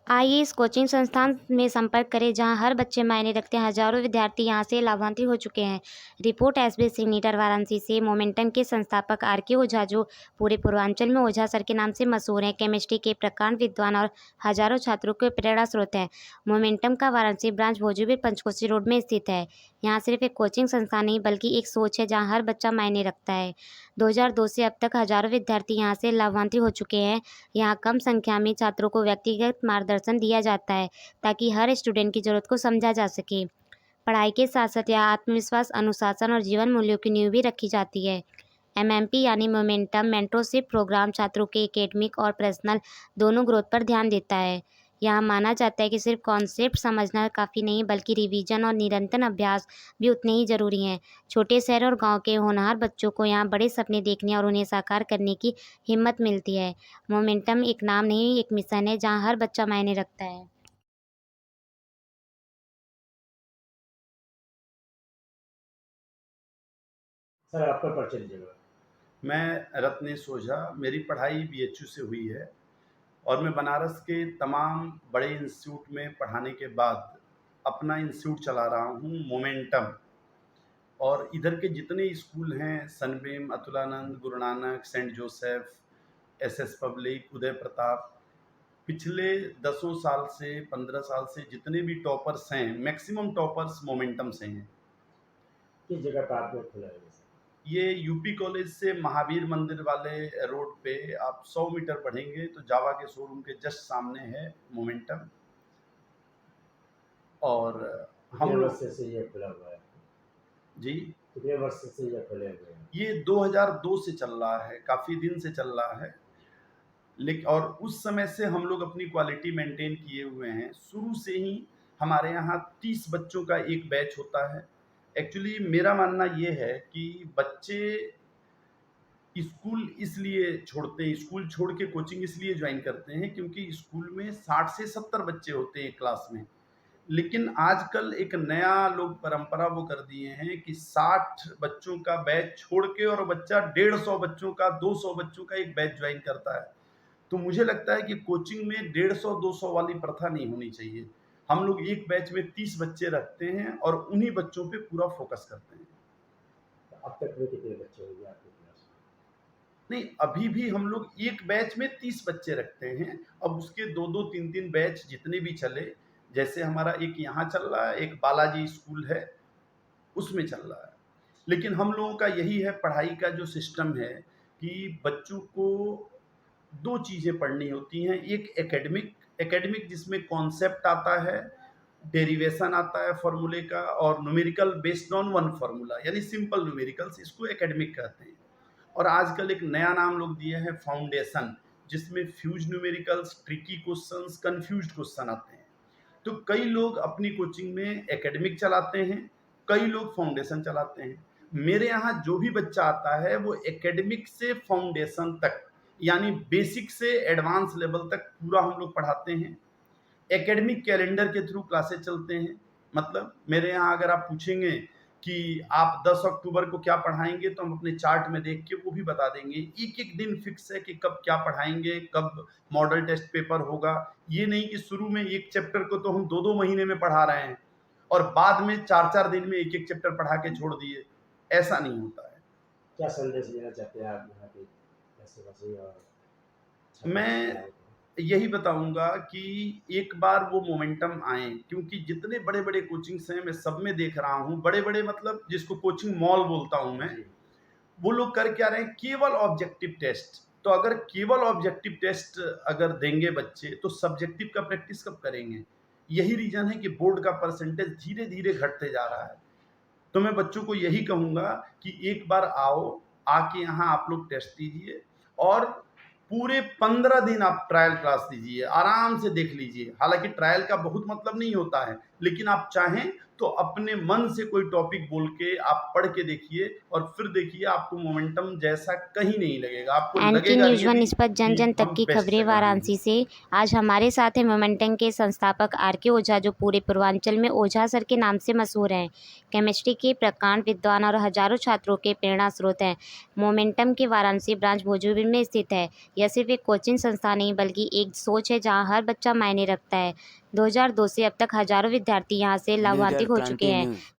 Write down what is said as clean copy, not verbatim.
आइए इस कोचिंग संस्थान में संपर्क करें जहां हर बच्चे मायने रखते हैं। हजारों विद्यार्थी यहां से लाभान्वित हो चुके हैं। रिपोर्ट एसबी सिग्नेचर वाराणसी से। मोमेंटम के संस्थापक आर.के. ओझा, जो पूरे पूर्वांचल में ओझा सर के नाम से मशहूर हैं, केमिस्ट्री के प्रकांड विद्वान और हजारों छात्रों के प्रेरणा स्रोत हैं। मोमेंटम का वाराणसी ब्रांच भोजूबीर पंचकोशी रोड में स्थित है। यहाँ सिर्फ एक कोचिंग संस्थान नहीं बल्कि एक सोच है जहाँ हर बच्चा मायने रखता है। 2002 से अब तक हजारों विद्यार्थी यहाँ से लाभान्वित हो चुके हैं। यहाँ कम संख्या में छात्रों को व्यक्तिगत मार्गदर्शन दिया जाता है ताकि हर स्टूडेंट की जरूरत को समझा जा सके। पढ़ाई के साथ साथ यहाँ आत्मविश्वास, अनुशासन और जीवन मूल्यों की नींव भी रखी जाती है। एमएमपी यानी मोमेंटम मेंटरशिप प्रोग्राम छात्रों के एकेडमिक और पर्सनल दोनों ग्रोथ पर ध्यान देता है। यहाँ माना जाता है कि सिर्फ कॉन्सेप्ट समझना काफ़ी नहीं बल्कि रिवीजन और निरंतर अभ्यास भी उतने ही जरूरी हैं। छोटे शहर और गांव के होनहार बच्चों को यहाँ बड़े सपने देखने और उन्हें साकार करने की हिम्मत मिलती है। मोमेंटम एक नाम नहीं, एक मिशन है जहाँ हर बच्चा मायने रखता है। सर आपका परिचय दीजिएगा। मैं रत्नेश ओझा, मेरी पढ़ाई बीएचयू से हुई है और मैं बनारस के तमाम बड़े इंस्टीट्यूट में पढ़ाने के बाद अपना इंस्टीट्यूट चला रहा हूँ मोमेंटम। और इधर के जितने स्कूल हैं, Sunbeam, Atulanand, Guru Nanak, Saint Joseph, SS Public, Uday Pratap, पिछले 10 साल से 15 साल से जितने भी टॉपर्स हैं, मैक्सिमम टॉपर्स मोमेंटम से हैं। किस जगह पर आपने खुला है? ये यूपी कॉलेज से महावीर मंदिर वाले रोड पे आप 100 मीटर बढ़ेंगे तो जावा के शोरूम के जस्ट सामने है मोमेंटम। और हम कितने लोग वर्ष से ये खुला हुआ है? जी, कितने वर्ष से ये खुले हुए हैं? ये 2002 से चल रहा है, काफ़ी दिन से चल रहा है। लेकिन और उस समय से हम लोग अपनी क्वालिटी मेंटेन किए हुए हैं। शुरू से ही हमारे यहाँ 30 बच्चों का एक बैच होता है। एक्चुअली मेरा मानना ये है कि बच्चे स्कूल इसलिए छोड़ते हैं, स्कूल छोड़ के कोचिंग इसलिए ज्वाइन करते हैं क्योंकि स्कूल में 60 से 70 बच्चे होते हैं एक क्लास में। लेकिन आजकल एक नया लोग परंपरा वो कर दिए हैं कि 60 बच्चों का बैच छोड़ के और बच्चा 150 बच्चों का, 200 बच्चों का एक बैच ज्वाइन करता है। तो मुझे लगता है कि कोचिंग में 150-200 वाली प्रथा नहीं होनी चाहिए। हम लोग एक बैच में 30 बच्चे रखते हैं और उन्हीं बच्चों पे पूरा फोकस करते हैं। तो अब तक में कितने बच्चे होंगे आपके क्लास में? नहीं, अभी भी हम लोग एक बैच में 30 बच्चे रखते हैं। अब उसके 2-2, 3-3 बैच जितने भी चले, जैसे हमारा एक यहाँ चल रहा है, एक बालाजी स्कूल है, उसमें चल रहा है। लेकिन हम लोगों का यही है, पढ़ाई का जो सिस्टम है कि बच्चों को 2 चीज़ें पढ़नी होती हैं। एक एकेडमिक एकेडमिक जिसमें कॉन्सेप्ट आता है, डेरिवेशन आता है फॉर्मूले का, और numerical based on one formula, यानी सिंपल न्यूमेरिकल्स, इसको एकेडमिक कहते हैं। और आजकल एक नया नाम लोग दिए हैं फाउंडेशन, जिसमें fuse numericals, tricky questions, confused question आते हैं। तो कई लोग अपनी कोचिंग में एकेडमिक चलाते हैं, कई लोग फाउंडेशन चलाते हैं। मेरे यहाँ जो भी बच्चा आता है वो एकेडमिक से फाउंडेशन तक, यानी बेसिक से एडवांस लेवल तक पूरा हम लोग पढ़ाते हैं। एकेडमिक कैलेंडर के थ्रू क्लासेस चलते हैं। मतलब मेरे यहाँ अगर आप पूछेंगे कि आप 10 अक्टूबर को क्या पढ़ाएंगे, तो हम अपने चार्ट में देख के वो भी बता देंगे। एक एक दिन फिक्स है कि कब क्या पढ़ाएंगे, कब मॉडल टेस्ट पेपर होगा। ये नहीं कि शुरू में एक चैप्टर को तो हम 2-2 महीने में पढ़ा रहे हैं और बाद में 4-4 दिन में एक एक चैप्टर पढ़ा के छोड़ दिए, ऐसा नहीं होता है। क्या संदेश देना चाहते हैं आप यहाँ के ऐसे और मैं यही बताऊंगा कि एक बार वो मोमेंटम आए, क्योंकि जितने बड़े बड़े कोचिंग्स हैं मैं सब में देख रहा हूँ, बड़े बड़े मतलब जिसको कोचिंग मॉल बोलता हूँ मैं, वो लोग कर क्या रहे हैं, केवल ऑब्जेक्टिव टेस्ट। तो अगर केवल ऑब्जेक्टिव टेस्ट अगर देंगे बच्चे तो सब्जेक्टिव का प्रैक्टिस कब करेंगे। यही रीजन है कि बोर्ड का परसेंटेज धीरे धीरे घटते जा रहा है। तो मैं बच्चों को यही कहूँगा कि एक बार आओ, आके यहाँ आप लोग टेस्ट दीजिए और पूरे 15 दिन आप ट्रायल क्लास दीजिए, आराम से देख लीजिए। हालांकि ट्रायल का बहुत मतलब नहीं होता है, लेकिन आप चाहें तो अपने मन से कोई टॉपिक बोल के आप पढ़ के देखिए और फिर देखिए आपको मोमेंटम जैसा कहीं नहीं लगेगा, आपको एनके लगेगा न्यूज़ नहीं वन अभी इस पर जन कि जन तक हम की बेस्ट खबरें जगह में वाराणसी हैं। से। आज हमारे साथ हैं मोमेंटम के संस्थापक आर.के. ओझा, जो पूरे पूर्वांचल में ओझा सर के नाम से मशहूर हैं। केमिस्ट्री के प्रकांड विद्वान और हजारों छात्रों के प्रेरणा स्रोत हैं। मोमेंटम के वाराणसी ब्रांच भोजपुर में स्थित है। यह सिर्फ एक कोचिंग संस्था नहीं बल्कि एक सोच है जहां हर बच्चा मायने रखता है। 2002 से अब तक हजारों विद्यार्थी यहां से लाभान्वित लीडर हो चुके क्रांति हैं। न्यूज।